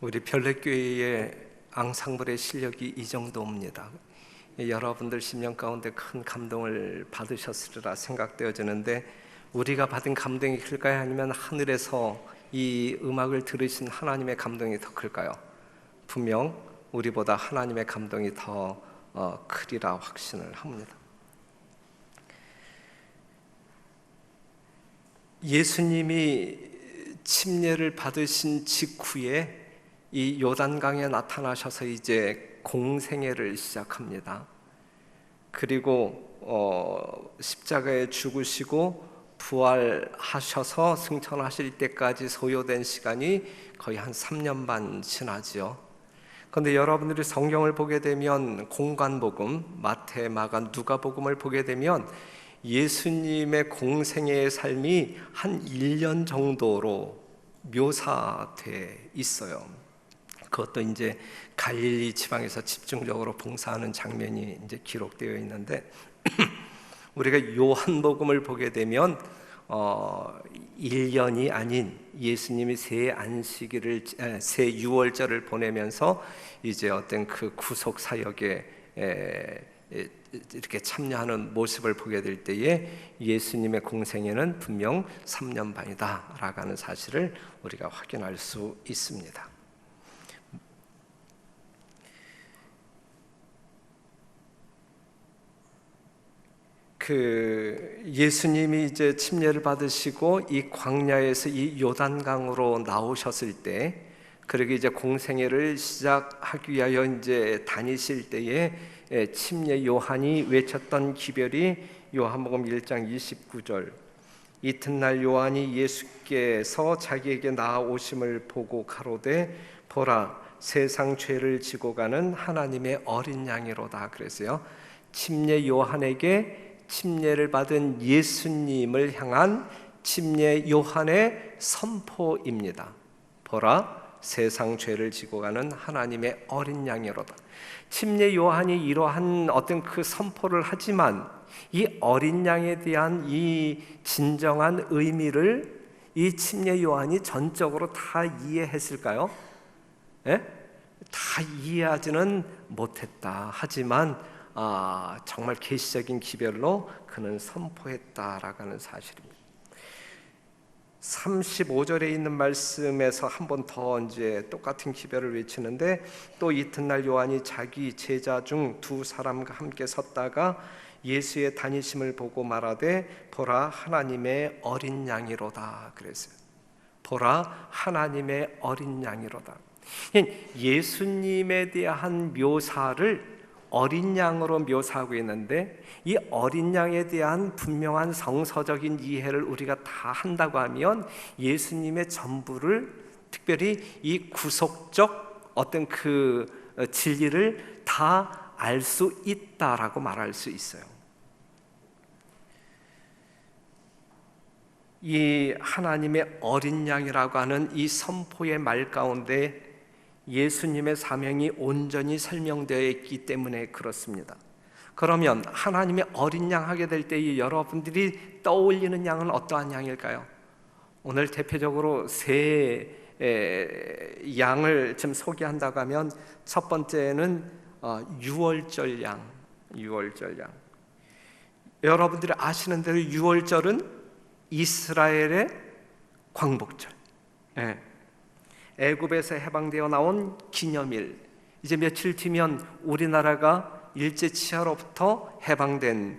우리 별내교회의 앙상블의 실력이 이 정도입니다. 여러분들 심령 가운데 큰 감동을 받으셨으리라 생각되어지는데, 우리가 받은 감동이 클까요? 아니면 하늘에서 이 음악을 들으신 하나님의 감동이 더 클까요? 분명 우리보다 하나님의 감동이 더 크리라 확신을 합니다. 예수님이 침례를 받으신 직후에 이 요단강에 나타나셔서 이제 공생애를 시작합니다. 그리고 십자가에 죽으시고 부활하셔서 승천하실 때까지 소요된 시간이 거의 한 3년 반 지나지요. 그런데 여러분들이 성경을 보게 되면 공관복음, 마태, 마가, 누가복음을 보게 되면 예수님의 공생애의 삶이 한 1년 정도로 묘사돼 있어요. 그것도 이제 갈릴리 지방에서 집중적으로 봉사하는 장면이 이제 기록되어 있는데 우리가 요한복음을 보게 되면 1년이 아닌 예수님이 새 안식일을 새 유월절을 보내면서 이제 어떤 그 구속 사역에 이렇게 참여하는 모습을 보게 될 때에 예수님의 공생애는 분명 3년 반이다라고 하는 사실을 우리가 확인할 수 있습니다. 예수님이 이제 침례를 받으시고 이 광야에서 이 요단강으로 나오셨을 때, 그리고 이제 공생애를 시작하기 위하여 이제 다니실 때에 침례 요한이 외쳤던 기별이 요한복음 1장 29절. 이튿날 요한이 예수께서 자기에게 나아오심을 보고 가로되 보라, 세상 죄를 지고 가는 하나님의 어린 양이로다. 그랬어요. 침례 요한에게 침례를 받은 예수님을 향한 침례 요한의 선포입니다. 보라, 세상 죄를 지고 가는 하나님의 어린 양이로다. 침례 요한이 이러한 어떤 그 선포를 하지만 이 어린 양에 대한 이 진정한 의미를 이 침례 요한이 전적으로 다 이해했을까요? 다 이해하지는 못했다. 하지만 정말 계시적인 기별로 그는 선포했다라고 하는 사실입니다. 35절에 있는 말씀에서 한 번 더 이제 똑같은 기별을 외치는데, 또 이튿날 요한이 자기 제자 중 두 사람과 함께 섰다가 예수의 다니심을 보고 말하되 보라, 하나님의 어린 양이로다. 그랬어요. 보라, 하나님의 어린 양이로다. 예수님에 대한 묘사를 어린 양으로 묘사하고 있는데, 이 어린 양에 대한 분명한 성서적인 이해를 우리가 다 한다고 하면 예수님의 전부를, 특별히 이 구속적 어떤 그 진리를 다 알 수 있다라고 말할 수 있어요. 이 하나님의 어린 양이라고 하는 이 선포의 말 가운데 예수님의 사명이 온전히 설명되어 있기 때문에 그렇습니다. 그러면 하나님의 어린 양 하게 될 때 여러분들이 떠올리는 양은 어떠한 양일까요? 오늘 대표적으로 세 양을 좀 소개한다고 하면, 첫 번째는 유월절 양. 유월절 양. 여러분들이 아시는 대로 유월절은 이스라엘의 광복절. 애굽에서 해방되어 나온 기념일. 이제 며칠 뒤면 우리나라가 일제 치하로부터 해방된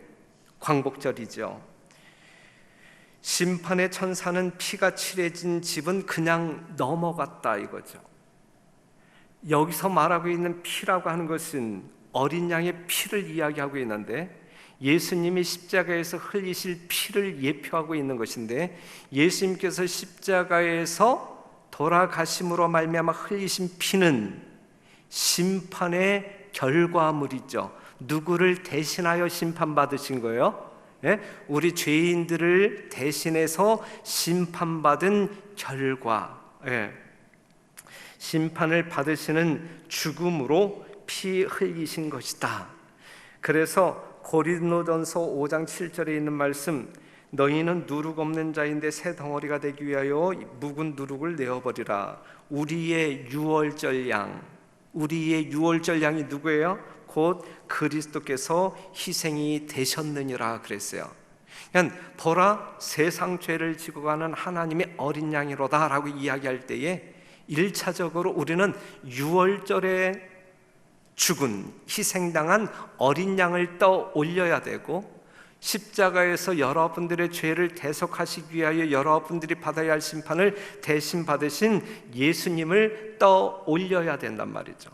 광복절이죠. 심판의 천사는 피가 칠해진 집은 그냥 넘어갔다 이거죠. 여기서 말하고 있는 피라고 하는 것은 어린 양의 피를 이야기하고 있는데, 예수님이 십자가에서 흘리실 피를 예표하고 있는 것인데, 예수님께서 십자가에서 돌아가심으로 말미암아 흘리신 피는 심판의 결과물이죠. 누구를 대신하여 심판받으신 거예요? 우리 죄인들을 대신해서 심판받은 결과, 심판을 받으시는 죽음으로 피 흘리신 것이다. 그래서 고린도전서 5장 7절에 있는 말씀, 너희는 누룩 없는 자인데 새 덩어리가 되기 위하여 묵은 누룩을 내어버리라. 우리의 유월절 양, 우리의 유월절 양이 누구예요? 곧 그리스도께서 희생이 되셨느니라 그랬어요. 그러니까 보라, 세상 죄를 지고 가는 하나님의 어린 양이로다 라고 이야기할 때에 1차적으로 우리는 유월절에 죽은, 희생당한 어린 양을 떠올려야 되고, 십자가에서 여러분들의 죄를 대속하시기 위하여 여러분들이 받아야 할 심판을 대신 받으신 예수님을 떠올려야 된단 말이죠.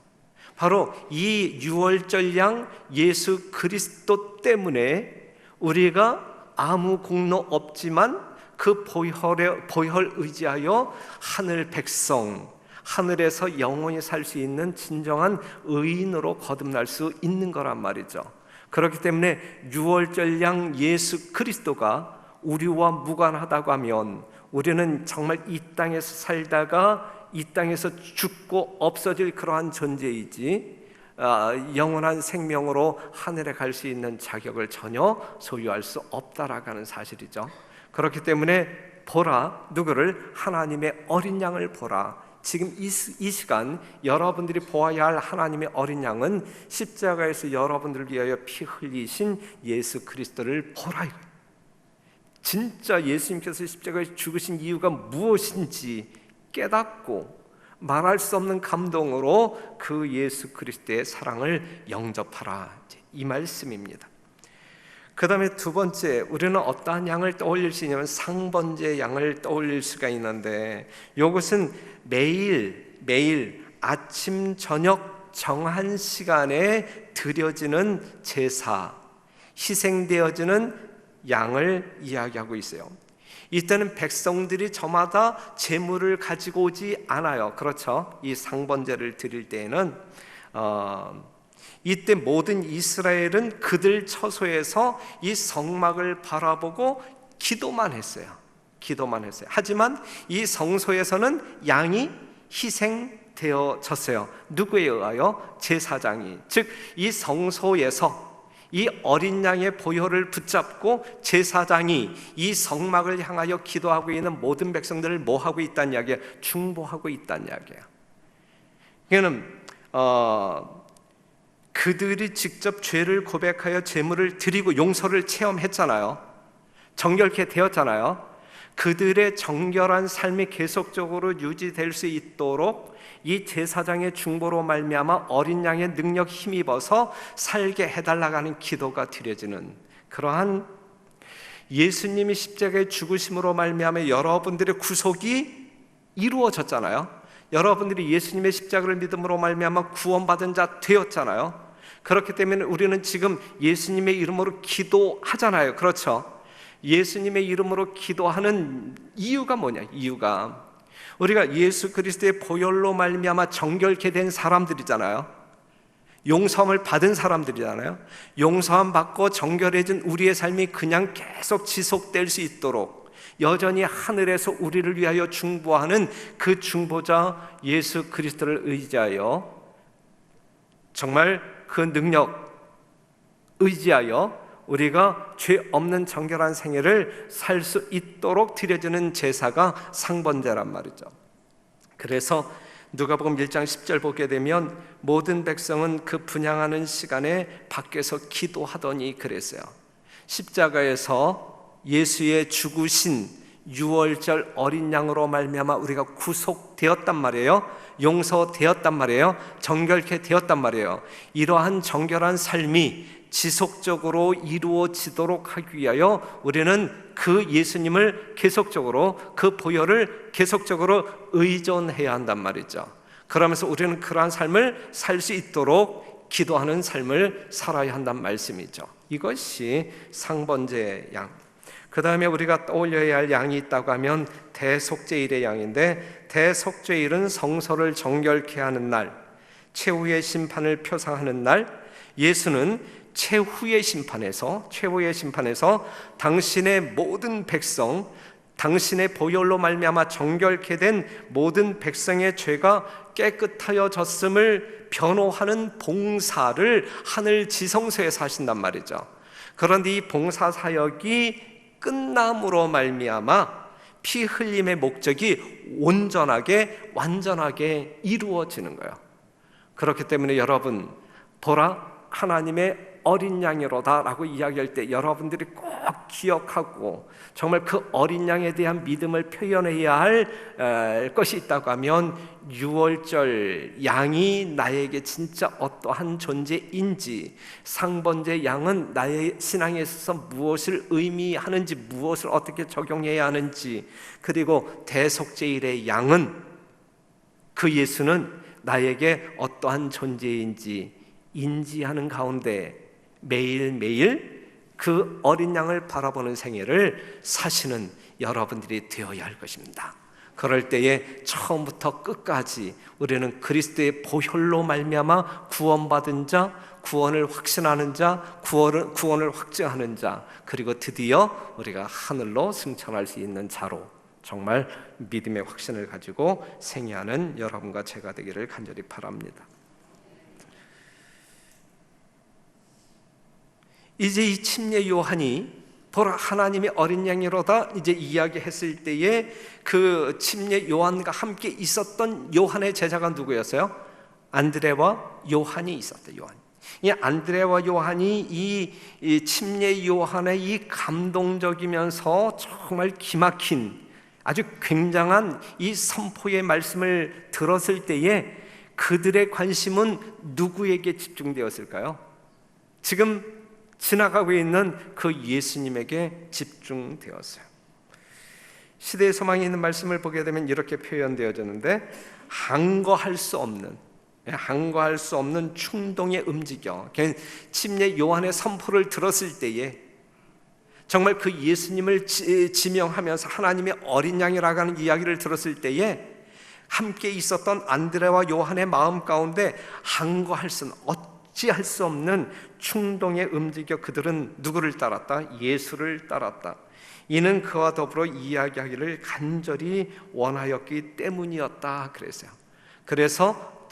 바로 이 유월절 양 예수 그리스도 때문에 우리가 아무 공로 없지만 그 보혈 의지하여 하늘 백성, 하늘에서 영원히 살 수 있는 진정한 의인으로 거듭날 수 있는 거란 말이죠. 그렇기 때문에 유월절 양 예수 그리스도가 우리와 무관하다고 하면 우리는 정말 이 땅에서 살다가 이 땅에서 죽고 없어질 그러한 존재이지 영원한 생명으로 하늘에 갈 수 있는 자격을 전혀 소유할 수 없다라고 하는 사실이죠. 그렇기 때문에 보라, 누구를? 하나님의 어린 양을 보라. 지금 이 시간 여러분들이 보아야 할 하나님의 어린 양은 십자가에서 여러분들을 위하여 피 흘리신 예수 그리스도를 보라. 진짜 예수님께서 십자가에 죽으신 이유가 무엇인지 깨닫고 말할 수 없는 감동으로 그 예수 그리스도의 사랑을 영접하라, 이 말씀입니다. 그 다음에 두 번째, 우리는 어떠한 양을 떠올릴 수 있냐면 상번제 양을 떠올릴 수가 있는데, 이것은 매일 아침 저녁 정한 시간에 드려지는 제사, 희생되어지는 양을 이야기하고 있어요. 이때는 백성들이 저마다 제물을 가지고 오지 않아요. 그렇죠? 이 상번제를 드릴 때에는 이때 모든 이스라엘은 그들 처소에서 이 성막을 바라보고 기도만 했어요. 하지만 이 성소에서는 양이 희생되어졌어요. 누구에 의하여? 제사장이. 즉 이 성소에서 이 어린 양의 보혈을 붙잡고 제사장이 이 성막을 향하여 기도하고 있는 모든 백성들을 뭐 하고 있다는 이야기예요? 중보하고 있다는 이야기예요. 이거는 그들이 직접 죄를 고백하여 제물을 드리고 용서를 체험했잖아요. 정결케 되었잖아요. 그들의 정결한 삶이 계속적으로 유지될 수 있도록 이 제사장의 중보로 말미암아 어린 양의 능력 힘입어서 살게 해달라고 하는 기도가 드려지는 그러한 예수님이 십자가의 죽으심으로 말미암아 여러분들의 구속이 이루어졌잖아요. 여러분들이 예수님의 십자가를 믿음으로 말미암아 구원받은 자 되었잖아요. 그렇기 때문에 우리는 지금 예수님의 이름으로 기도하잖아요. 그렇죠? 예수님의 이름으로 기도하는 이유가 뭐냐? 이유가 우리가 예수 그리스도의 보혈로 말미암아 정결케 된 사람들이잖아요. 용서함을 받은 사람들이잖아요. 용서함 받고 정결해진 우리의 삶이 그냥 계속 지속될 수 있도록 여전히 하늘에서 우리를 위하여 중보하는 그 중보자 예수 그리스도를 의지하여 정말 그 능력 의지하여 우리가 죄 없는 정결한 생애를 살 수 있도록 드려지는 제사가 상번제란 말이죠. 그래서 누가복음 1장 10절 보게 되면 모든 백성은 그 분향하는 시간에 밖에서 기도하더니 그랬어요. 십자가에서 예수의 죽으신 유월절 어린 양으로 말미암아 우리가 구속되었단 말이에요. 용서되었단 말이에요. 정결케 되었단 말이에요. 이러한 정결한 삶이 지속적으로 이루어지도록 하기 위하여 우리는 그 예수님을 계속적으로, 그 보혈을 계속적으로 의존해야 한단 말이죠. 그러면서 우리는 그러한 삶을 살 수 있도록 기도하는 삶을 살아야 한단 말씀이죠. 이것이 상번제 양. 그 다음에 우리가 떠올려야 할 양이 있다고 하면 대속죄일의 양인데, 대속죄일은 성소를 정결케 하는 날, 최후의 심판을 표상하는 날, 예수는 최후의 심판에서 당신의 모든 백성, 당신의 보혈로 말미암아 정결케 된 모든 백성의 죄가 깨끗하여졌음을 변호하는 봉사를 하늘 지성소에서 하신단 말이죠. 그런데 이 봉사 사역이 끝남으로 말미암아 피 흘림의 목적이 온전하게 완전하게 이루어지는 거예요. 그렇기 때문에 여러분, 보라 하나님의 어린 양이로다 라고 이야기할 때 여러분들이 꼭 기억하고 정말 그 어린 양에 대한 믿음을 표현해야 할 것이 있다고 하면 유월절 양이 나에게 진짜 어떠한 존재인지, 상번제 양은 나의 신앙에 있어서 무엇을 의미하는지, 무엇을 어떻게 적용해야 하는지, 그리고 대속제일의 양은, 그 예수는 나에게 어떠한 존재인지 인지하는 가운데 매일매일 그 어린 양을 바라보는 생애를 사시는 여러분들이 되어야 할 것입니다. 그럴 때에 처음부터 끝까지 우리는 그리스도의 보혈로 말미암아 구원받은 자, 구원을 확신하는 자, 구원을 확증하는 자, 그리고 드디어 우리가 하늘로 승천할 수 있는 자로 정말 믿음의 확신을 가지고 생애하는 여러분과 제가 되기를 간절히 바랍니다. 이제 이 침례 요한이 보라 하나님의 어린 양이로다 이제 이야기했을 때에 그 침례 요한과 함께 있었던 요한의 제자가 누구였어요? 안드레와 요한이 있었대요. 요한. 이 안드레와 요한이 이 침례 요한의 이 감동적이면서 정말 기막힌 아주 굉장한 이 선포의 말씀을 들었을 때에 그들의 관심은 누구에게 집중되었을까요? 지금 지나가고 있는 그 예수님에게 집중되었어요. 시대의 소망이 있는 말씀을 보게 되면 이렇게 표현되어졌는데, 항거할 수 없는 충동에 움직여. 침례 요한의 선포를 들었을 때에 정말 그 예수님을 지명하면서 하나님의 어린 양이라고 하는 이야기를 들었을 때에 함께 있었던 안드레와 요한의 마음 가운데 항거할 수는 어찌할 수 없는 충동에 움직여 그들은 누구를 따랐다? 예수를 따랐다. 이는 그와 더불어 이야기하기를 간절히 원하였기 때문이었다 그랬어요. 그래서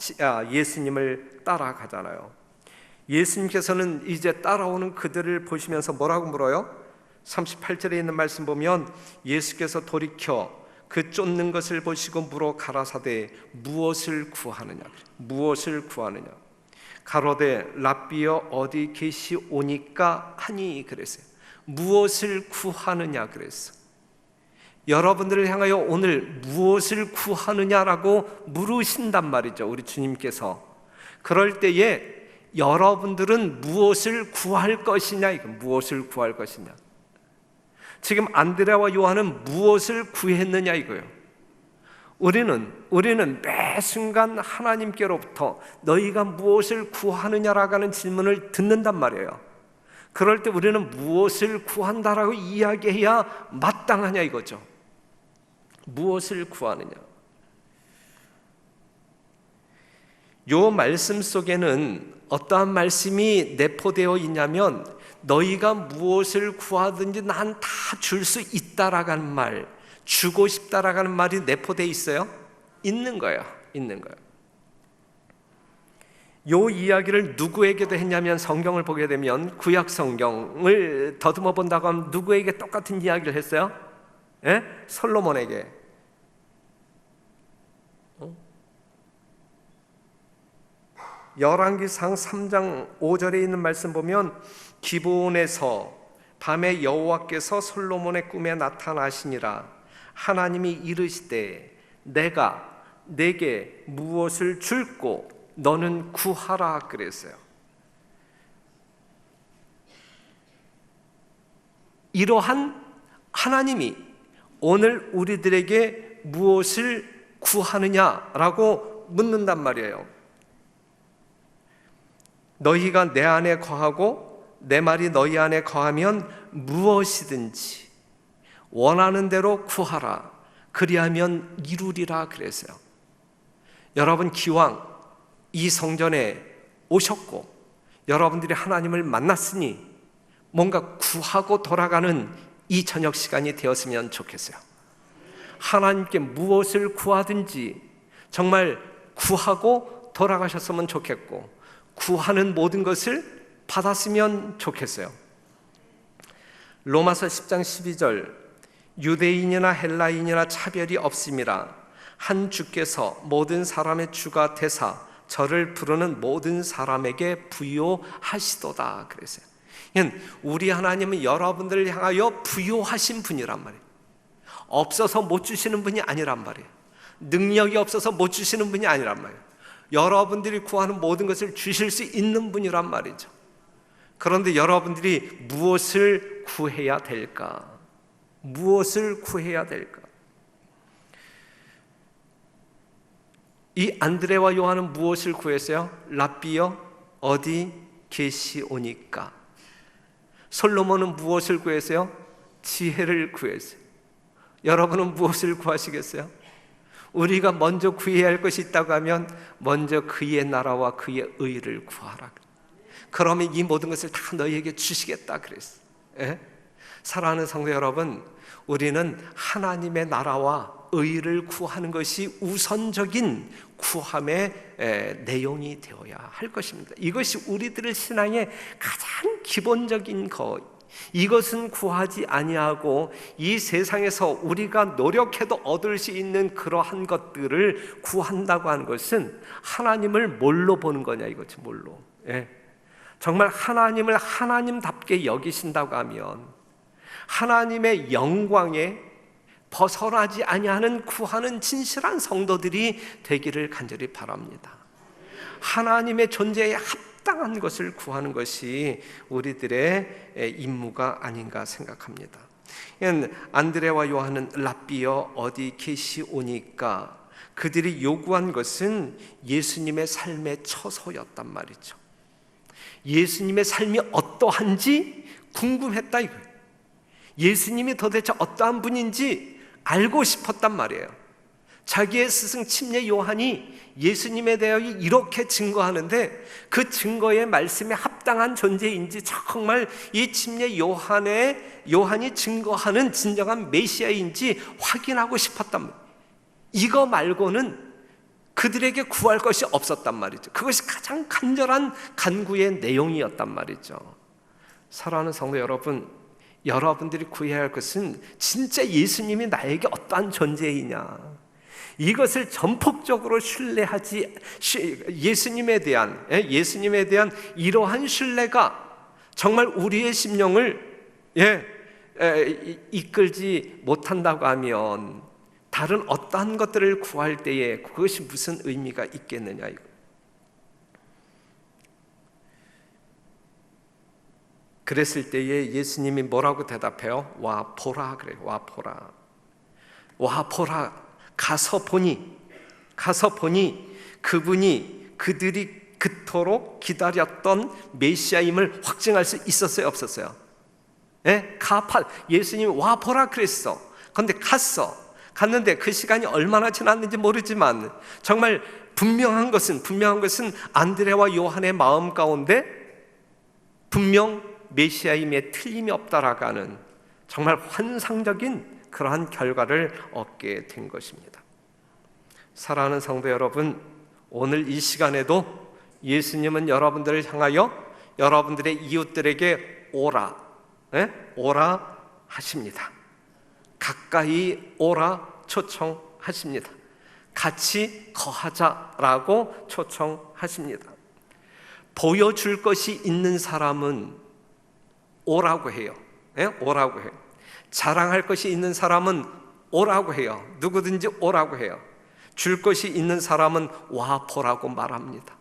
예수님을 따라가잖아요. 예수님께서는 이제 따라오는 그들을 보시면서 뭐라고 물어요? 38절에 있는 말씀 보면 예수께서 돌이켜 그 쫓는 것을 보시고 물어 가라사대 무엇을 구하느냐? 무엇을 구하느냐? 가로되 랍비여 어디 계시오니까 하니 그랬어요. 무엇을 구하느냐 그랬어. 여러분들을 향하여 오늘 무엇을 구하느냐라고 물으신단 말이죠, 우리 주님께서. 그럴 때에 여러분들은 무엇을 구할 것이냐, 이거 무엇을 구할 것이냐. 지금 안드레와 요한은 무엇을 구했느냐 이거예요. 우리는 매 순간 하나님께로부터 너희가 무엇을 구하느냐라고 하는 질문을 듣는단 말이에요. 그럴 때 우리는 무엇을 구한다라고 이야기해야 마땅하냐 이거죠. 무엇을 구하느냐. 요 말씀 속에는 어떠한 말씀이 내포되어 있냐면, 너희가 무엇을 구하든지 난 다 줄 수 있다라고 하는 말, 주고 싶다라고 하는 말이 내포되어 있어요? 있는 거예요. 있는 거예요. 요 이야기를 누구에게도 했냐면, 성경을 보게 되면 구약 성경을 더듬어 본다고 하면 누구에게 똑같은 이야기를 했어요? 예? 솔로몬에게. 열왕기상 3장 5절에 있는 말씀 보면, 기브온에서 밤에 여호와께서 솔로몬의 꿈에 나타나시니라. 하나님이 이르시되 내가 내게 무엇을 줄고 너는 구하라 그랬어요. 이러한 하나님이 오늘 우리들에게 무엇을 구하느냐라고 묻는단 말이에요. 너희가 내 안에 거하고 내 말이 너희 안에 거하면 무엇이든지 원하는 대로 구하라. 그리하면 이루리라 그랬어요. 여러분, 기왕 이 성전에 오셨고 여러분들이 하나님을 만났으니 뭔가 구하고 돌아가는 이 저녁 시간이 되었으면 좋겠어요. 하나님께 무엇을 구하든지 정말 구하고 돌아가셨으면 좋겠고, 구하는 모든 것을 받았으면 좋겠어요. 로마서 10장 12절 유대인이나 헬라인이나 차별이 없음이라 한 주께서 모든 사람의 주가 되사 저를 부르는 모든 사람에게 부요하시도다 그랬어요. 우리 하나님은 여러분들을 향하여 부요하신 분이란 말이에요. 없어서 못 주시는 분이 아니란 말이에요. 능력이 없어서 못 주시는 분이 아니란 말이에요. 여러분들이 구하는 모든 것을 주실 수 있는 분이란 말이죠. 그런데 여러분들이 무엇을 구해야 될까? 무엇을 구해야 될까? 이 안드레와 요한은 무엇을 구했어요? 랍비여 어디 계시오니까. 솔로몬은 무엇을 구했어요? 지혜를 구했어요. 여러분은 무엇을 구하시겠어요? 우리가 먼저 구해야 할 것이 있다고 하면 먼저 그의 나라와 그의 의를 구하라. 그러면 이 모든 것을 다 너희에게 주시겠다 그랬어요. 예? 사랑하는 성도 여러분, 우리는 하나님의 나라와 의를 구하는 것이 우선적인 구함의 내용이 되어야 할 것입니다. 이것이 우리들의 신앙의 가장 기본적인 것. 이것은 구하지 아니하고 이 세상에서 우리가 노력해도 얻을 수 있는 그러한 것들을 구한다고 하는 것은 하나님을 뭘로 보는 거냐 이거지. 뭘로. 예. 정말 하나님을 하나님답게 여기신다고 하면 하나님의 영광에 벗어나지 아니하는 구하는 진실한 성도들이 되기를 간절히 바랍니다. 하나님의 존재에 합당한 것을 구하는 것이 우리들의 임무가 아닌가 생각합니다. 안드레와 요한은 랍비여 어디 계시오니까 그들이 요구한 것은 예수님의 삶의 처소였단 말이죠. 예수님의 삶이 어떠한지 궁금했다 이거예요. 예수님이 도대체 어떠한 분인지 알고 싶었단 말이에요. 자기의 스승 침례 요한이 예수님에 대하여 이렇게 증거하는데 그 증거의 말씀에 합당한 존재인지 정말 이 침례 요한이 증거하는 진정한 메시아인지 확인하고 싶었단 말이에요. 이거 말고는 그들에게 구할 것이 없었단 말이죠. 그것이 가장 간절한 간구의 내용이었단 말이죠. 사랑하는 성도 여러분, 여러분들이 구해야 할 것은 진짜 예수님이 나에게 어떠한 존재이냐, 이것을 전폭적으로 신뢰하지, 예수님에 대한 이러한 신뢰가 정말 우리의 심령을 이끌지 못한다고 하면 다른 어떠한 것들을 구할 때에 그것이 무슨 의미가 있겠느냐 이거. 그랬을 때에 예수님이 뭐라고 대답해요? 와 보라 그래요. 와 보라. 와 보라. 가서 보니 그분이 그들이 그토록 기다렸던 메시아임을 확증할 수 있었어요, 없었어요? 예? 예수님이 와 보라 그랬어. 그런데 갔는데 그 시간이 얼마나 지났는지 모르지만 정말 분명한 것은 안드레와 요한의 마음 가운데 분명 메시아임에 틀림이 없다라고 하는 정말 환상적인 그러한 결과를 얻게 된 것입니다. 사랑하는 성도 여러분, 오늘 이 시간에도 예수님은 여러분들을 향하여 여러분들의 이웃들에게 오라 하십니다. 가까이 오라 초청하십니다. 같이 거하자라고 초청하십니다. 보여줄 것이 있는 사람은 오라고 해요. 오라고 해요. 자랑할 것이 있는 사람은 오라고 해요. 누구든지 오라고 해요. 줄 것이 있는 사람은 와 보라고 말합니다.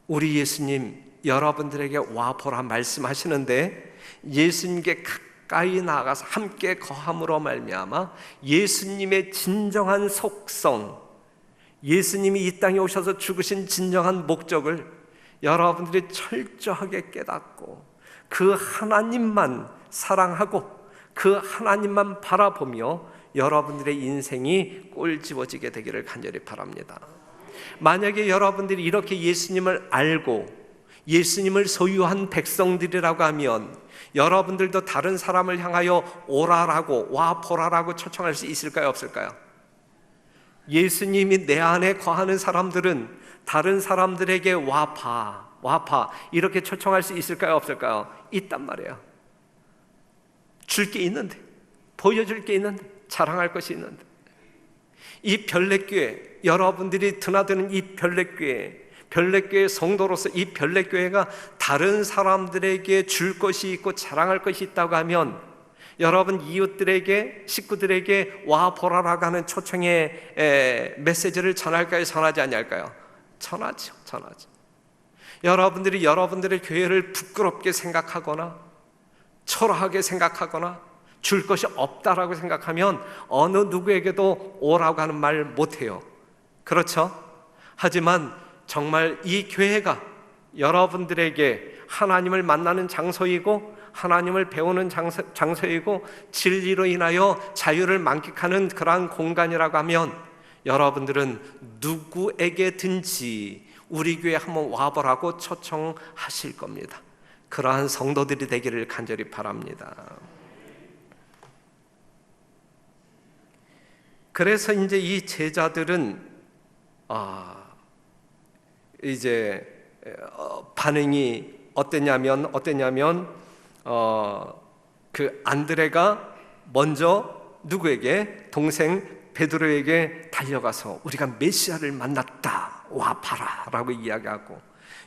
우리 예수님 여러분들에게 와 보라 말씀하시는데 예수님께 가까이 나아가서 함께 거함으로 말미암아 예수님의 진정한 속성, 예수님이 이 땅에 오셔서 죽으신 진정한 목적을 여러분들이 철저하게 깨닫고 그 하나님만 사랑하고 그 하나님만 바라보며 여러분들의 인생이 꼴집어지게 되기를 간절히 바랍니다. 만약에 여러분들이 이렇게 예수님을 알고 예수님을 소유한 백성들이라고 하면 여러분들도 다른 사람을 향하여 오라라고 와 보라라고 초청할 수 있을까요, 없을까요? 예수님이 내 안에 거하는 사람들은 다른 사람들에게 와봐 이렇게 초청할 수 있을까요, 없을까요? 있단 말이에요. 줄 게 있는데, 보여줄 게 있는데, 자랑할 것이 있는데, 이 별내교회, 여러분들이 드나드는 이 별내교회 성도로서 이 별내교회가 다른 사람들에게 줄 것이 있고 자랑할 것이 있다고 하면 여러분 이웃들에게, 식구들에게 와 보라라고 하는 초청의 메시지를 전할까요? 전하지 않을까요? 전하죠. 여러분들이 여러분들의 교회를 부끄럽게 생각하거나 초라하게 생각하거나 줄 것이 없다라고 생각하면 어느 누구에게도 오라고 하는 말 못해요. 그렇죠? 하지만 정말 이 교회가 여러분들에게 하나님을 만나는 장소이고 하나님을 배우는 장소이고 진리로 인하여 자유를 만끽하는 그러한 공간이라고 하면 여러분들은 누구에게든지 우리 교회에 한번 와보라고 초청하실 겁니다. 그러한 성도들이 되기를 간절히 바랍니다. 그래서 이제 이 제자들은 이제 반응이 어땠냐면 그 안드레가 먼저 누구에게? 동생 베드로에게 달려가서 우리가 메시아를 만났다, 와 봐라 라고 이야기하고,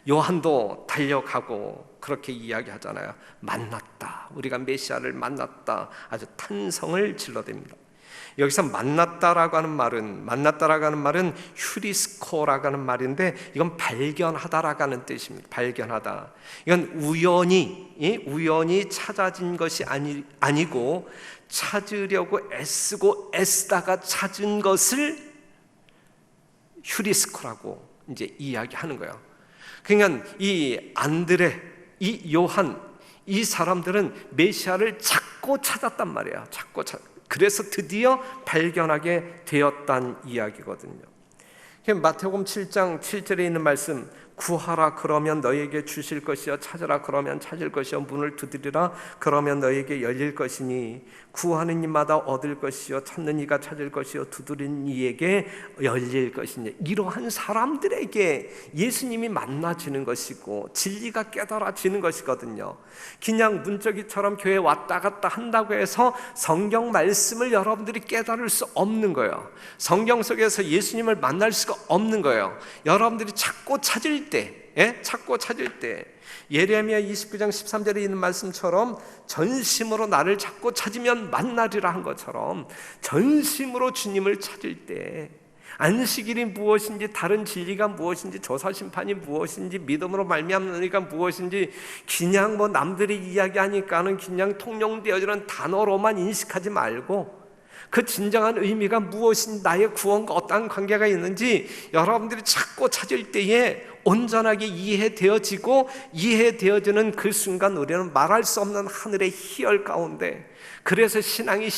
요한도 달려가고 그렇게 이야기하잖아요. 만났다, 우리가 메시아를 만났다, 아주 탄성을 질러댑니다. 여기서 만났다라고 하는 말은 휴리스코라고 하는 말인데 이건 발견하다라고 하는 뜻입니다. 발견하다. 이건 우연히 찾아진 것이 아니고 찾으려고 애쓰다가 찾은 것을 휴리스코라고 이제 이야기하는 거예요. 그러니까 이 안드레, 이 요한, 이 사람들은 메시아를 찾고 찾았단 말이에요. 그래서 드디어 발견하게 되었다는 이야기거든요. 마태복음 7장 7절에 있는 말씀, 구하라 그러면 너에게 주실 것이요, 찾으라 그러면 찾을 것이요, 문을 두드리라 그러면 너에게 열릴 것이니 구하는 이마다 얻을 것이요, 찾는 이가 찾을 것이요, 두드리는 이에게 열릴 것이니. 이러한 사람들에게 예수님이 만나지는 것이고 진리가 깨달아지는 것이거든요. 그냥 문짝이처럼 교회에 왔다 갔다 한다고 해서 성경 말씀을 여러분들이 깨달을 수 없는 거예요. 성경 속에서 예수님을 만날 수가 없는 거예요. 여러분들이 찾고 찾을 때, 예레미야 29장 13절에 있는 말씀처럼 전심으로 나를 찾고 찾으면 만나리라 한 것처럼 전심으로 주님을 찾을 때 안식일이 무엇인지, 다른 진리가 무엇인지, 조사심판이 무엇인지, 믿음으로 말미암는 의가 무엇인지 그냥 남들이 이야기하니까는 그냥 통용되어지는 단어로만 인식하지 말고 그 진정한 의미가 무엇인지, 나의 구원과 어떠한 관계가 있는지 여러분들이 찾고 찾을 때에 온전하게 이해되어지는 그 순간 우리는 말할 수 없는 하늘의 희열 가운데, 그래서 신앙이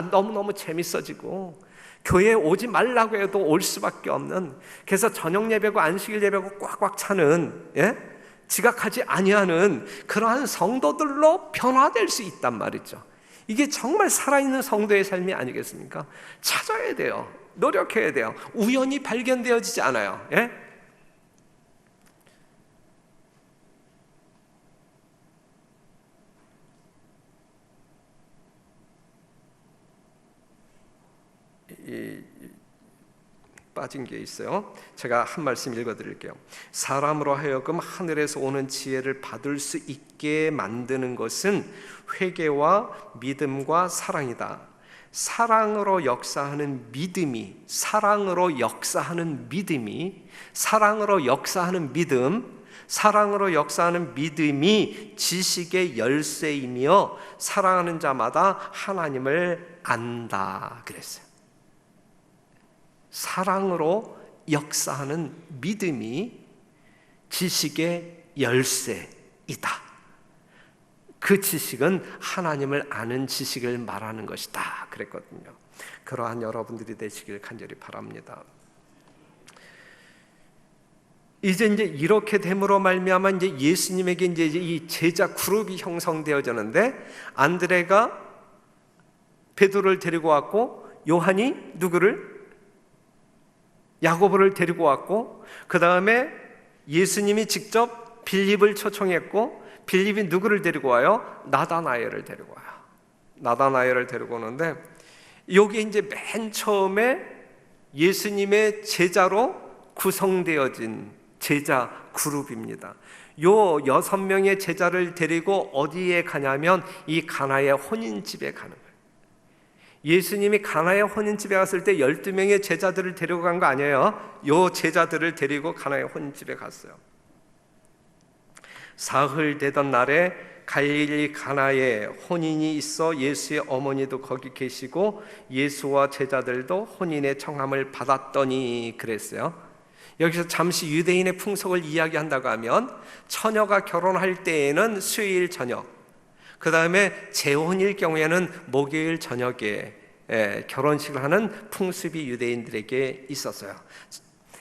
너무너무 재밌어지고 교회에 오지 말라고 해도 올 수밖에 없는, 그래서 저녁 예배고 안식일 예배고 꽉꽉 차는, 지각하지 아니하는 그러한 성도들로 변화될 수 있단 말이죠. 이게 정말 살아있는 성도의 삶이 아니겠습니까? 찾아야 돼요. 노력해야 돼요. 우연히 발견되어지지 않아요. 빠진 게 있어요. 제가 한 말씀 읽어드릴게요. 사람으로 하여금 하늘에서 오는 지혜를 받을 수 있게 만드는 것은 회개와 믿음과 사랑이다. 사랑으로 역사하는 믿음이 지식의 열쇠이며 사랑하는 자마다 하나님을 안다 그랬어요. 사랑으로 역사하는 믿음이 지식의 열쇠이다. 그 지식은 하나님을 아는 지식을 말하는 것이다 그랬거든요. 그러한 여러분들이 되시길 간절히 바랍니다. 이제 이렇게 됨으로 말미암아 이제 예수님에게 이제 이 제자 그룹이 형성되어졌는데, 안드레가 베드로를 데리고 왔고, 요한이 누구를? 야고보를 데리고 왔고, 그 다음에 예수님이 직접 빌립을 초청했고, 빌립이 누구를 데리고 와요? 나다나엘을 데리고 와요. 나다나엘을 데리고 오는데, 여기 이제 맨 처음에 예수님의 제자로 구성되어진 제자 그룹입니다. 요 6명의 제자를 데리고 어디에 가냐면 이 가나의 혼인집에 가는 거예요. 예수님이 가나의 혼인집에 갔을 때 12명의 제자들을 데리고 간 거 아니에요. 요 제자들을 데리고 가나의 혼인집에 갔어요. 사흘 되던 날에 갈릴리 가나에 혼인이 있어 예수의 어머니도 거기 계시고 예수와 제자들도 혼인의 청함을 받았더니 그랬어요. 여기서 잠시 유대인의 풍속을 이야기한다고 하면, 처녀가 결혼할 때에는 수요일 저녁, 그 다음에 재혼일 경우에는 목요일 저녁에 결혼식을 하는 풍습이 유대인들에게 있었어요.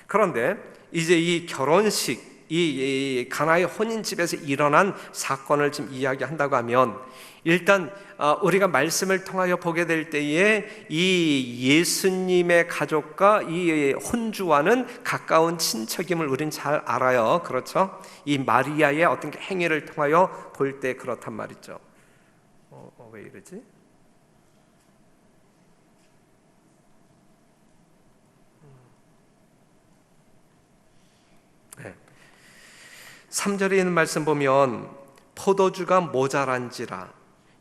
그런데 이제 이 결혼식, 이 가나의 혼인집에서 일어난 사건을 좀 이야기한다고 하면, 일단 우리가 말씀을 통하여 보게 될 때에 이 예수님의 가족과 이 혼주와는 가까운 친척임을 우리는 잘 알아요. 그렇죠? 이 마리아의 어떤 행위를 통하여 볼 때 그렇단 말이죠. 왜 이러지? 네. 3절에 있는 말씀 보면, 포도주가 모자란지라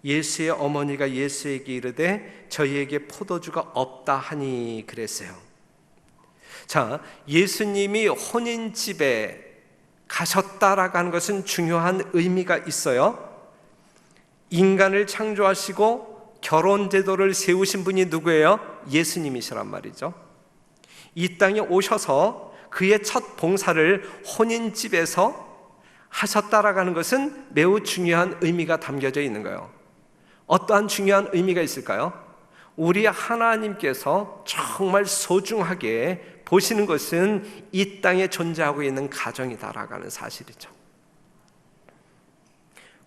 예수의 어머니가 예수에게 이르되 저희에게 포도주가 없다 하니 그랬어요. 자, 예수님이 혼인집에 가셨다라고 하는 것은 중요한 의미가 있어요. 인간을 창조하시고 결혼 제도를 세우신 분이 누구예요? 예수님이시란 말이죠. 이 땅에 오셔서 그의 첫 봉사를 혼인집에서 하셨다라고 하는 것은 매우 중요한 의미가 담겨져 있는 거예요. 어떠한 중요한 의미가 있을까요? 우리 하나님께서 정말 소중하게 보시는 것은 이 땅에 존재하고 있는 가정이다라고 하는 사실이죠.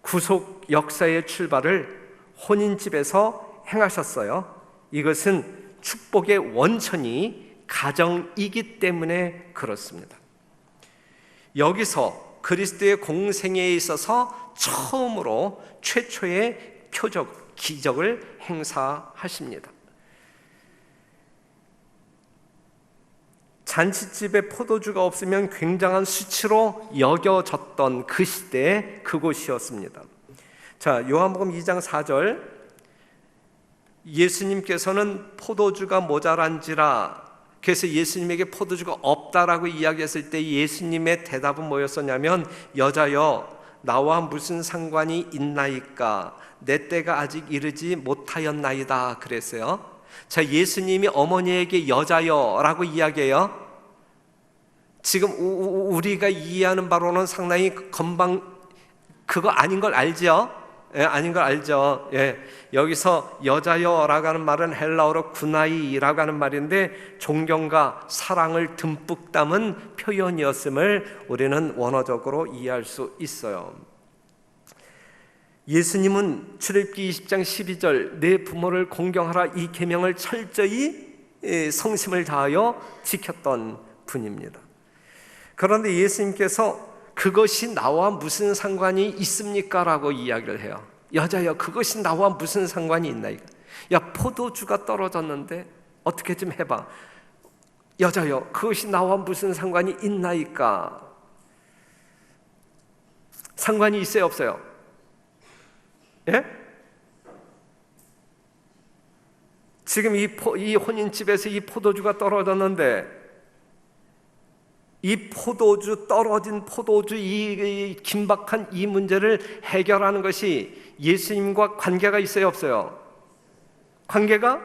구속 역사의 출발을 혼인집에서 행하셨어요. 이것은 축복의 원천이 가정이기 때문에 그렇습니다. 여기서 그리스도의 공생애에 있어서 처음으로 최초의 표적, 기적을 행사하십니다. 잔치집에 포도주가 없으면 굉장한 수치로 여겨졌던 그 시대에 그곳이었습니다. 자, 요한복음 2장 4절, 예수님께서는 포도주가 모자란지라, 그래서 예수님에게 포도주가 없다라고 이야기했을 때 예수님의 대답은 뭐였었냐면, 여자여 나와 무슨 상관이 있나이까, 내 때가 아직 이르지 못하였나이다 그랬어요. 자, 예수님이 어머니에게 여자여라고 이야기해요. 지금 우리가 이해하는 바로는 상당히 그거 아닌 걸 알죠? 예, 아닌 걸 알죠. 예, 여기서 여자여라고 하는 말은 헬라어로 구나이라고 하는 말인데, 존경과 사랑을 듬뿍 담은 표현이었음을 우리는 원어적으로 이해할 수 있어요. 예수님은 출애굽기 20장 12절 내 부모를 공경하라 이 계명을 철저히 성심을 다하여 지켰던 분입니다. 그런데 예수님께서 그것이 나와 무슨 상관이 있습니까? 라고 이야기를 해요. 여자여 그것이 나와 무슨 상관이 있나이까? 야, 포도주가 떨어졌는데 어떻게 좀 해봐. 여자여 그것이 나와 무슨 상관이 있나이까? 상관이 있어요 없어요? 예? 지금 이 혼인집에서 이 포도주가 떨어졌는데, 이 포도주, 떨어진 포도주, 이 긴박한 이 문제를 해결하는 것이 예수님과 관계가 있어요 없어요? 관계가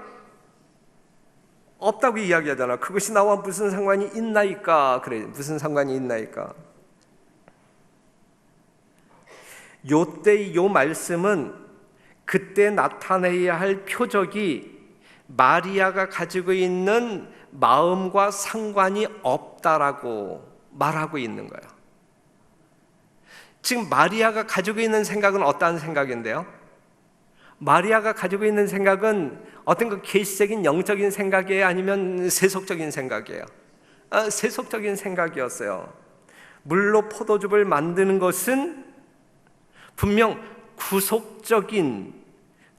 없다고 이야기하잖아. 그것이 나와 무슨 상관이 있나이까? 그래, 무슨 상관이 있나이까? 요때 요 말씀은 그때 나타내야 할 표적이 마리아가 가지고 있는 마음과 상관이 없다라고 말하고 있는 거예요. 지금 마리아가 가지고 있는 생각은 어떠한 생각인데요? 마리아가 가지고 있는 생각은 어떤 그 계시적인 영적인 생각이에요? 아니면 세속적인 생각이에요? 세속적인 생각이었어요. 물로 포도즙을 만드는 것은 분명 구속적인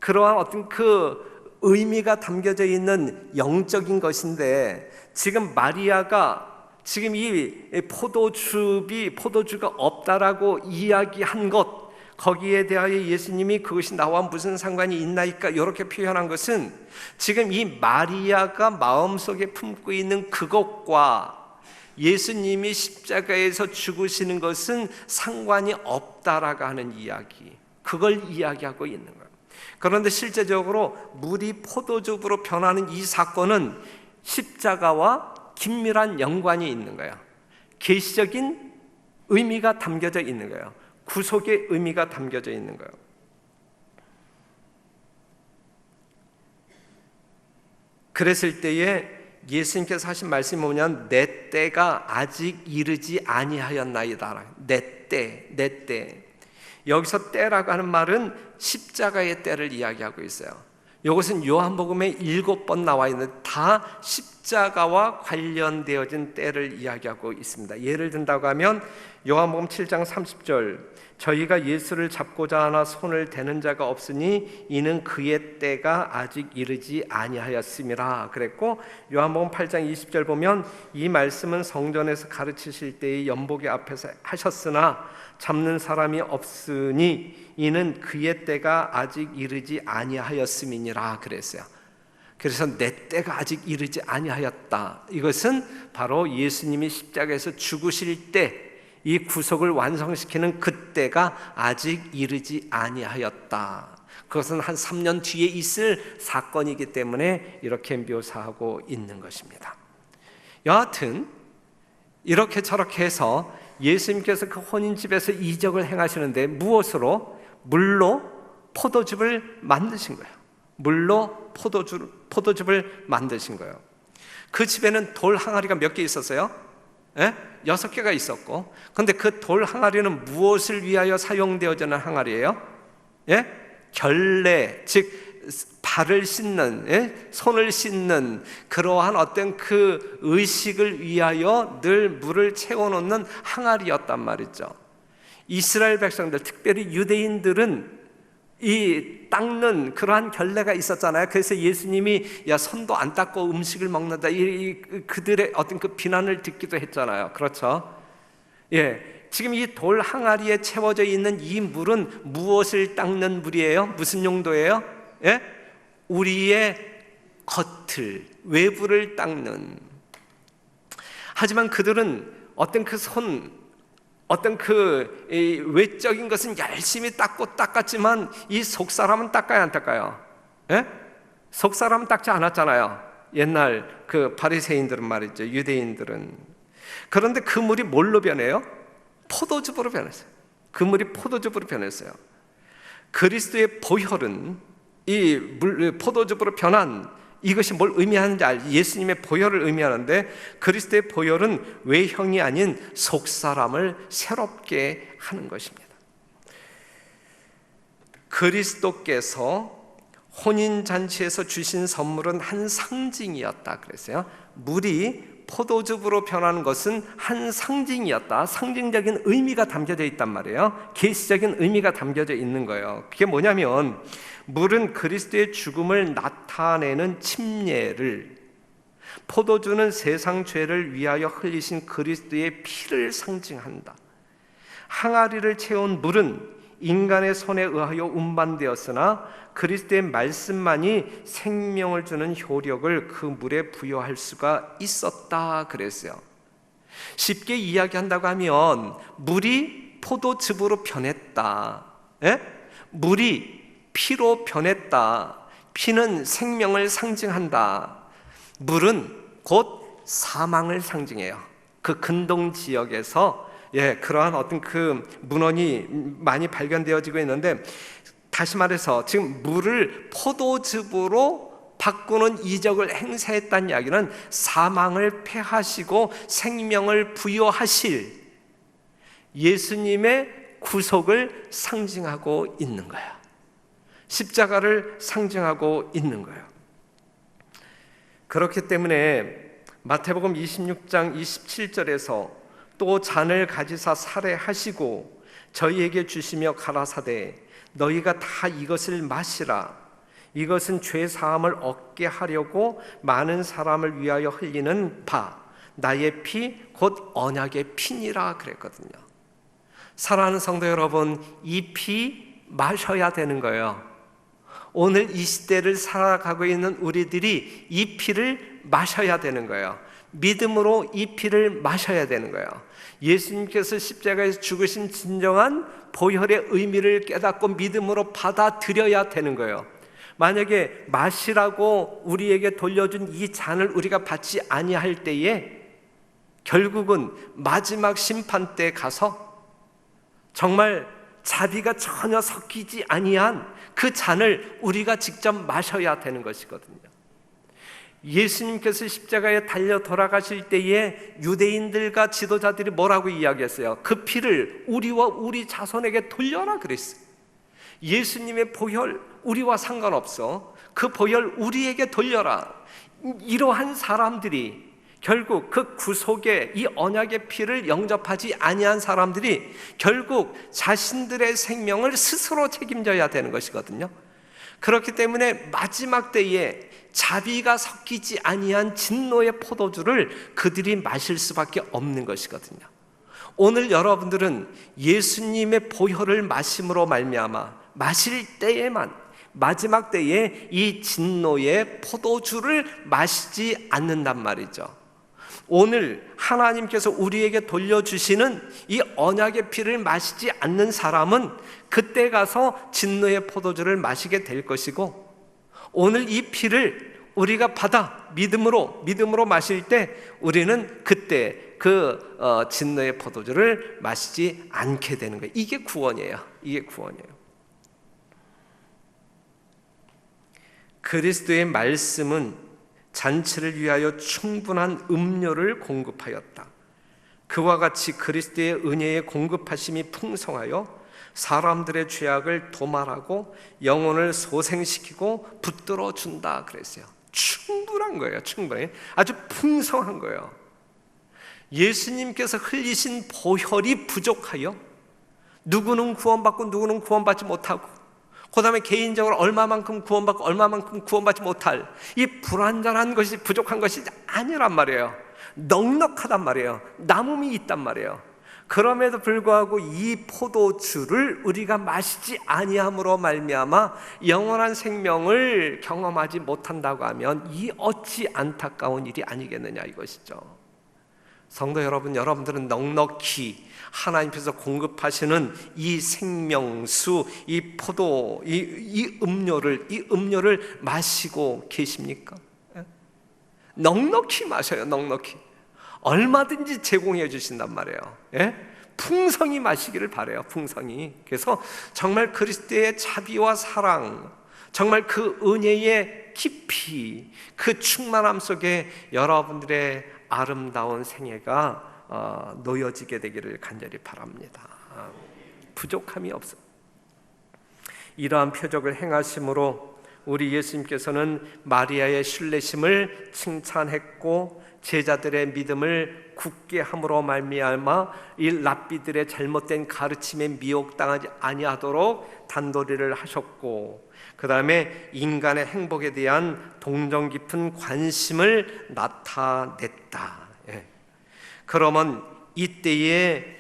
그러한 어떤 그 의미가 담겨져 있는 영적인 것인데, 지금 마리아가 지금 이 포도주가 없다라고 이야기한 것, 거기에 대하여 예수님이 그것이 나와 무슨 상관이 있나이까 이렇게 표현한 것은, 지금 이 마리아가 마음속에 품고 있는 그것과 예수님이 십자가에서 죽으시는 것은 상관이 없다라고 하는 이야기, 그걸 이야기하고 있는 거예요. 그런데 실제적으로 물이 포도즙으로 변하는 이 사건은 십자가와 긴밀한 연관이 있는 거예요. 계시적인 의미가 담겨져 있는 거예요. 구속의 의미가 담겨져 있는 거예요. 그랬을 때에 예수님께서 하신 말씀이 뭐냐면, 내 때가 아직 이르지 아니하였나이다. 내 때. 여기서 때라고 하는 말은 십자가의 때를 이야기하고 있어요. 이것은 요한복음에 7번 나와 있는, 다 십자가와 관련되어진 때를 이야기하고 있습니다. 예를 든다고 하면 요한복음 7장 30절, 저희가 예수를 잡고자 하나 손을 대는 자가 없으니 이는 그의 때가 아직 이르지 아니하였음이라 그랬고, 요한복음 8장 20절 보면, 이 말씀은 성전에서 가르치실 때의 연복의 앞에서 하셨으나 잡는 사람이 없으니 이는 그의 때가 아직 이르지 아니하였음이니라 그랬어요. 그래서 내 때가 아직 이르지 아니하였다, 이것은 바로 예수님이 십자가에서 죽으실 때, 이 구속을 완성시키는 그때가 아직 이르지 아니하였다. 그것은 한 3년 뒤에 있을 사건이기 때문에 이렇게 묘사하고 있는 것입니다. 여하튼 이렇게 저렇게 해서 예수님께서 그 혼인집에서 이적을 행하시는데, 무엇으로? 물로 포도즙을 만드신 거예요. 물로 포도즙을 만드신 거예요. 그 집에는 돌 항아리가 몇 개 있었어요? 6개가 있었고, 그런데 그 돌 항아리는 무엇을 위하여 사용되어지는 항아리예요? 결례, 즉 발을 씻는, 손을 씻는 그러한 어떤 그 의식을 위하여 늘 물을 채워놓는 항아리였단 말이죠. 이스라엘 백성들, 특별히 유대인들은 이 닦는 그러한 결례가 있었잖아요. 그래서 예수님이 야, 손도 안 닦고 음식을 먹는다, 그들의 어떤 그 비난을 듣기도 했잖아요. 그렇죠? 지금 이 돌 항아리에 채워져 있는 이 물은 무엇을 닦는 물이에요? 무슨 용도예요? 우리의 겉을, 외부를 닦는. 하지만 그들은 어떤 그 외적인 것은 열심히 닦았지만 이 속사람은 닦아야 안 닦아요? 속사람은 닦지 않았잖아요. 옛날 그 바리새인들은 말이죠, 유대인들은. 그런데 그 물이 뭘로 변해요? 포도즙으로 변했어요. 그 물이 포도즙으로 변했어요. 그리스도의 보혈은 이 포도즙으로 변한 이것이 뭘 의미하는지 예수님의 보혈을 의미하는데, 그리스도의 보혈은 외형이 아닌 속사람을 새롭게 하는 것입니다. 그리스도께서 혼인잔치에서 주신 선물은 한 상징이었다 그랬어요. 물이 포도즙으로 변하는 것은 한 상징이었다. 상징적인 의미가 담겨져 있단 말이에요. 계시적인 의미가 담겨져 있는 거예요. 그게 뭐냐면, 물은 그리스도의 죽음을 나타내는 침례를, 포도주는 세상 죄를 위하여 흘리신 그리스도의 피를 상징한다. 항아리를 채운 물은 인간의 손에 의하여 운반되었으나 그리스도의 말씀만이 생명을 주는 효력을 그 물에 부여할 수가 있었다 그랬어요. 쉽게 이야기한다고 하면, 물이 포도즙으로 변했다, 물이 피로 변했다. 피는 생명을 상징한다. 물은 곧 사망을 상징해요. 그 근동 지역에서 그러한 어떤 그 문헌이 많이 발견되어지고 있는데, 다시 말해서 지금 물을 포도즙으로 바꾸는 이적을 행사했다는 이야기는 사망을 패하시고 생명을 부여하실 예수님의 구속을 상징하고 있는 거예요. 십자가를 상징하고 있는 거예요. 그렇기 때문에 마태복음 26장 27절에서 또 잔을 가지사 살해하시고 저희에게 주시며 가라사대 너희가 다 이것을 마시라. 이것은 죄 사함을 얻게 하려고 많은 사람을 위하여 흘리는 바 나의 피 곧 언약의 피니라 그랬거든요. 사랑하는 성도 여러분, 이 피 마셔야 되는 거예요. 오늘 이 시대를 살아가고 있는 우리들이 이 피를 마셔야 되는 거예요. 믿음으로 이 피를 마셔야 되는 거예요. 예수님께서 십자가에서 죽으신 진정한 보혈의 의미를 깨닫고 믿음으로 받아들여야 되는 거예요. 만약에 마시라고 우리에게 돌려준 이 잔을 우리가 받지 아니할 때에 결국은 마지막 심판 때 가서 정말 자비가 전혀 섞이지 아니한 그 잔을 우리가 직접 마셔야 되는 것이거든요. 예수님께서 십자가에 달려 돌아가실 때에 유대인들과 지도자들이 뭐라고 이야기했어요? 그 피를 우리와 우리 자손에게 돌려라 그랬어요. 예수님의 보혈 우리와 상관없어. 그 보혈 우리에게 돌려라. 이러한 사람들이 결국 그 구속의 이 언약의 피를 영접하지 아니한 사람들이 결국 자신들의 생명을 스스로 책임져야 되는 것이거든요. 그렇기 때문에 마지막 때에 자비가 섞이지 아니한 진노의 포도주를 그들이 마실 수밖에 없는 것이거든요. 오늘 여러분들은 예수님의 보혈을 마심으로 말미암아 마실 때에만 마지막 때에 이 진노의 포도주를 마시지 않는단 말이죠. 오늘 하나님께서 우리에게 돌려주시는 이 언약의 피를 마시지 않는 사람은 그때 가서 진노의 포도주를 마시게 될 것이고, 오늘 이 피를 우리가 받아 믿음으로 마실 때 우리는 그때 그 진노의 포도주를 마시지 않게 되는 거예요. 이게 구원이에요. 이게 구원이에요. 그리스도의 말씀은 잔치를 위하여 충분한 음료를 공급하였다. 그와 같이 그리스도의 은혜의 공급하심이 풍성하여 사람들의 죄악을 도말하고 영혼을 소생시키고 붙들어 준다 그랬어요. 충분한 거예요. 충분히 아주 풍성한 거예요. 예수님께서 흘리신 보혈이 부족하여 누구는 구원받고 누구는 구원받지 못하고, 그 다음에 개인적으로 얼마만큼 구원받고 얼마만큼 구원받지 못할 이 불완전한 것이 부족한 것이 아니란 말이에요. 넉넉하단 말이에요. 남음이 있단 말이에요. 그럼에도 불구하고 이 포도주를 우리가 마시지 아니함으로 말미암아 영원한 생명을 경험하지 못한다고 하면 이 어찌 안타까운 일이 아니겠느냐 이것이죠. 성도 여러분, 여러분들은 넉넉히 하나님께서 공급하시는 이 생명수, 이 포도, 이 음료를 마시고 계십니까? 넉넉히 마셔요. 넉넉히. 얼마든지 제공해 주신단 말이에요. 풍성히 마시기를 바라요. 풍성히. 그래서 정말 그리스도의 자비와 사랑, 정말 그 은혜의 깊이, 그 충만함 속에 여러분들의 아름다운 생애가 놓여지게 되기를 간절히 바랍니다. 부족함이 없어. 이러한 표적을 행하심으로 우리 예수님께서는 마리아의 신뢰심을 칭찬했고 제자들의 믿음을 굳게 함으로 말미암아 이 랍비들의 잘못된 가르침에 미혹당하지 아니하도록 단도리를 하셨고, 그 다음에 인간의 행복에 대한 동정 깊은 관심을 나타냈다. 그러면 이때에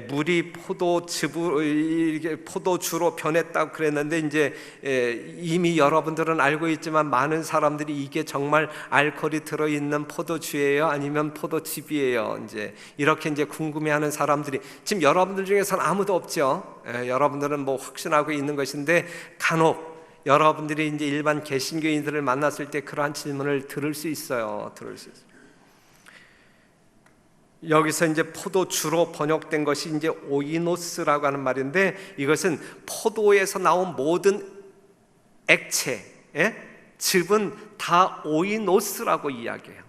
물이 포도주로 변했다고 그랬는데, 이제 이미 여러분들은 알고 있지만 많은 사람들이 이게 정말 알코올이 들어있는 포도주예요, 아니면 포도즙이에요, 이제 이렇게 이제 궁금해하는 사람들이 지금 여러분들 중에서는 아무도 없죠. 여러분들은 뭐 확신하고 있는 것인데 간혹 여러분들이 이제 일반 개신교인들을 만났을 때 그러한 질문을 들을 수 있어요. 여기서 이제 포도주로 번역된 것이 이제 오이노스라고 하는 말인데, 이것은 포도에서 나온 모든 액체, 즙은 다 오이노스라고 이야기해요.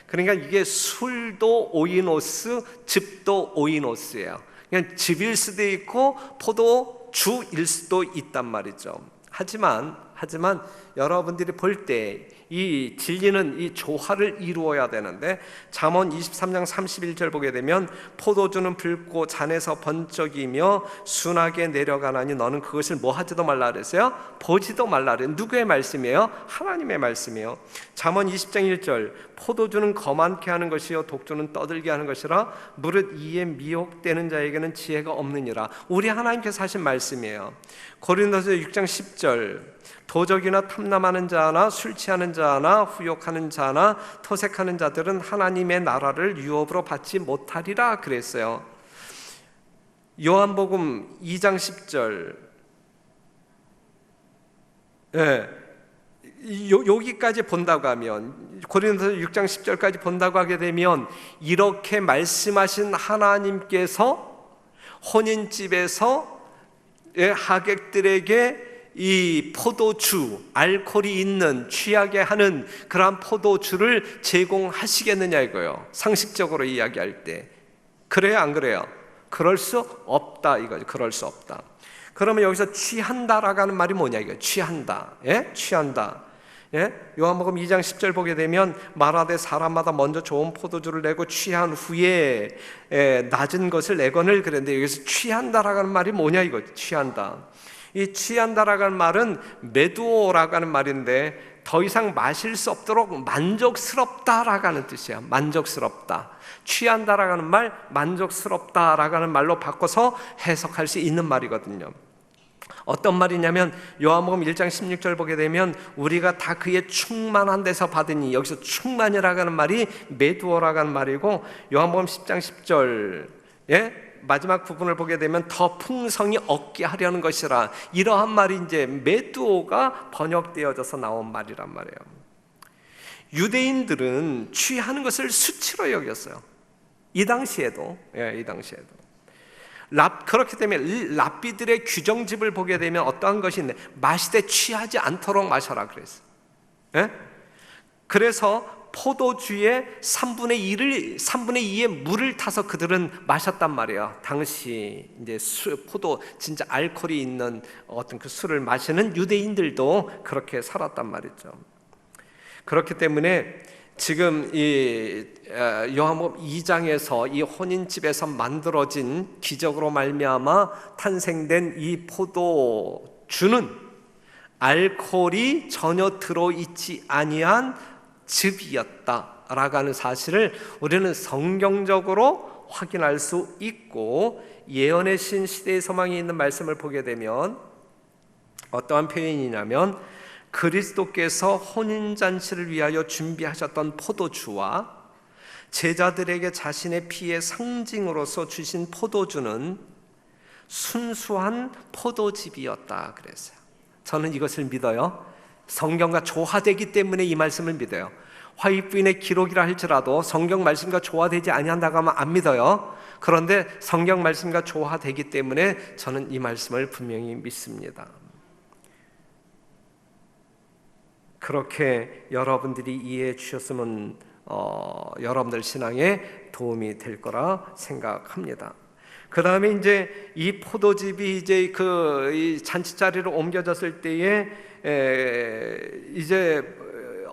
그러니까 이게 술도 오이노스, 즙도 오이노스예요. 그냥 즙일 수도 있고 포도주일 수도 있단 말이죠. 하지만 여러분들이 볼 때 이 진리는 이 조화를 이루어야 되는데, 잠언 23장 31절 보게 되면 포도주는 붉고 잔에서 번쩍이며 순하게 내려가나니 너는 그것을 뭐 하지도 말라 그랬어요? 보지도 말라 그랬어요. 누구의 말씀이에요? 하나님의 말씀이에요. 잠언 20장 1절 포도주는 거만케 하는 것이요 독주는 떠들게 하는 것이라 무릇 이에 미혹되는 자에게는 지혜가 없느니라. 우리 하나님께서 하신 말씀이에요. 고린도서 6장 10절 도적이나 탐남하는 자나 술 취하는 자나 후욕하는 자나 토색하는 자들은 하나님의 나라를 유업으로 받지 못하리라 그랬어요. 요한복음 2장 10절 여기까지 본다고 하면, 고린도서 6장 10절까지 본다고 하게 되면, 이렇게 말씀하신 하나님께서 혼인집에서 하객들에게 이 포도주, 알코올이 있는 취하게 하는 그러한 포도주를 제공하시겠느냐 이거예요. 상식적으로 이야기할 때. 그래요, 안 그래요? 그럴 수 없다 이거죠. 그럴 수 없다. 그러면 여기서 취한다라고 하는 말이 뭐냐 이거예요. 취한다. 취한다. 요한복음 2장 10절 보게 되면 말하되 사람마다 먼저 좋은 포도주를 내고 취한 후에 낮은 것을 내거늘 그랬는데, 여기서 취한다라고 하는 말이 뭐냐 이거. 취한다. 이 취한다라고 하는 말은 메두오라고 하는 말인데, 더 이상 마실 수 없도록 만족스럽다라고 하는 뜻이야. 만족스럽다. 취한다라고 하는 말, 만족스럽다라고 하는 말로 바꿔서 해석할 수 있는 말이거든요. 어떤 말이냐면 요한복음 1장 16절 보게 되면 우리가 다 그의 충만한 데서 받으니, 여기서 충만이라고 하는 말이 메두오라고 하는 말이고, 요한복음 10장 10절 마지막 부분을 보게 되면 더 풍성히 얻게 하려는 것이라, 이러한 말이 이제 메두오가 번역되어져서 나온 말이란 말이에요. 유대인들은 취하는 것을 수치로 여겼어요. 이 당시에도. 그렇기 때문에 랍비들의 규정집을 보게 되면 어떠한 것이 있는데, 마시되 취하지 않도록 마셔라 그랬어요. 그래서 포도주의 3분의 2의 물을 타서 그들은 마셨단 말이에요. 당시 이제 포도 진짜 알코올이 있는 어떤 그 술을 마시는 유대인들도 그렇게 살았단 말이죠. 그렇기 때문에 지금 이 요한복음 2장에서 이 혼인집에서 만들어진 기적으로 말미암아 탄생된 이 포도주는 알코올이 전혀 들어있지 아니한 즙이었다라고 하는 사실을 우리는 성경적으로 확인할 수 있고, 예언의 신 시대의 소망이 있는 말씀을 보게 되면 어떠한 표현이냐면, 그리스도께서 혼인잔치를 위하여 준비하셨던 포도주와 제자들에게 자신의 피의 상징으로서 주신 포도주는 순수한 포도즙이었다 그랬어요. 저는 이것을 믿어요. 성경과 조화되기 때문에 이 말씀을 믿어요. 화이부인의 기록이라 할지라도 성경 말씀과 조화되지 아니한다고 하면 안 믿어요. 그런데 성경 말씀과 조화되기 때문에 저는 이 말씀을 분명히 믿습니다. 그렇게 여러분들이 이해해 주셨으면 여러분들 신앙에 도움이 될 거라 생각합니다. 그 다음에 이제 이 포도즙이 이제 이 잔치 자리로 옮겨졌을 때에 이제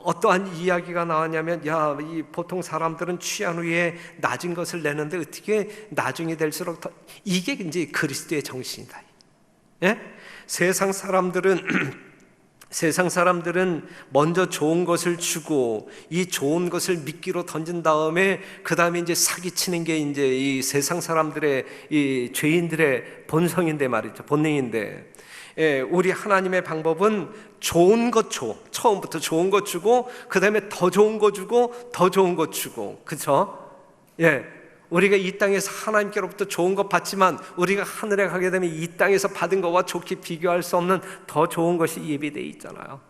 어떠한 이야기가 나왔냐면, 이 보통 사람들은 취한 후에 낮은 것을 내는데 어떻게 나중에 될수록 더, 이게 이제 그리스도의 정신이다. 세상 사람들은 먼저 좋은 것을 주고 이 좋은 것을 미끼로 던진 다음에 그 다음에 이제 사기치는 게 이제 이 세상 사람들의 이 죄인들의 본성인데 말이죠. 본능인데, 우리 하나님의 방법은 좋은 것 줘. 처음부터 좋은 것 주고 그 다음에 더 좋은 거 주고 더 좋은 것 주고, 그렇죠? 우리가 이 땅에서 하나님께로부터 좋은 것 받지만 우리가 하늘에 가게 되면 이 땅에서 받은 것과 좋게 비교할 수 없는 더 좋은 것이 예비되어 있잖아요.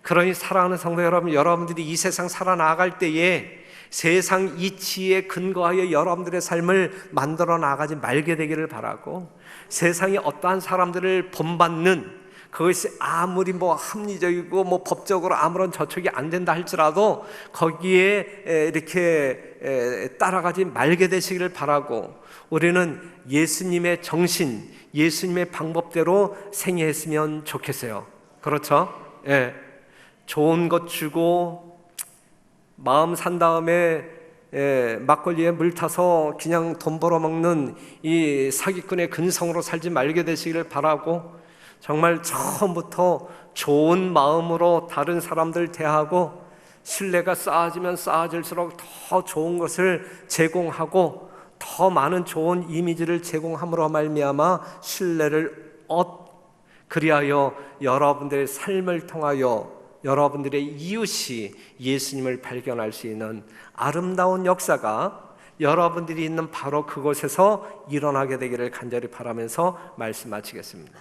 그러니 사랑하는 성도 여러분, 여러분들이 이 세상 살아나갈 때에 세상 이치에 근거하여 여러분들의 삶을 만들어 나가지 말게 되기를 바라고, 세상에 어떠한 사람들을 본받는 그것이 아무리 합리적이고 법적으로 아무런 저촉이 안 된다 할지라도 거기에 이렇게 따라가지 말게 되시기를 바라고, 우리는 예수님의 정신, 예수님의 방법대로 생애했으면 좋겠어요. 그렇죠? 좋은 것 주고 마음 산 다음에 막걸리에 물 타서 그냥 돈 벌어먹는 이 사기꾼의 근성으로 살지 말게 되시기를 바라고, 정말 처음부터 좋은 마음으로 다른 사람들 대하고 신뢰가 쌓아지면 쌓아질수록 더 좋은 것을 제공하고 더 많은 좋은 이미지를 제공함으로 말미암아 신뢰를 그리하여 여러분들의 삶을 통하여 여러분들의 이웃이 예수님을 발견할 수 있는 아름다운 역사가 여러분들이 있는 바로 그곳에서 일어나게 되기를 간절히 바라면서 말씀 마치겠습니다.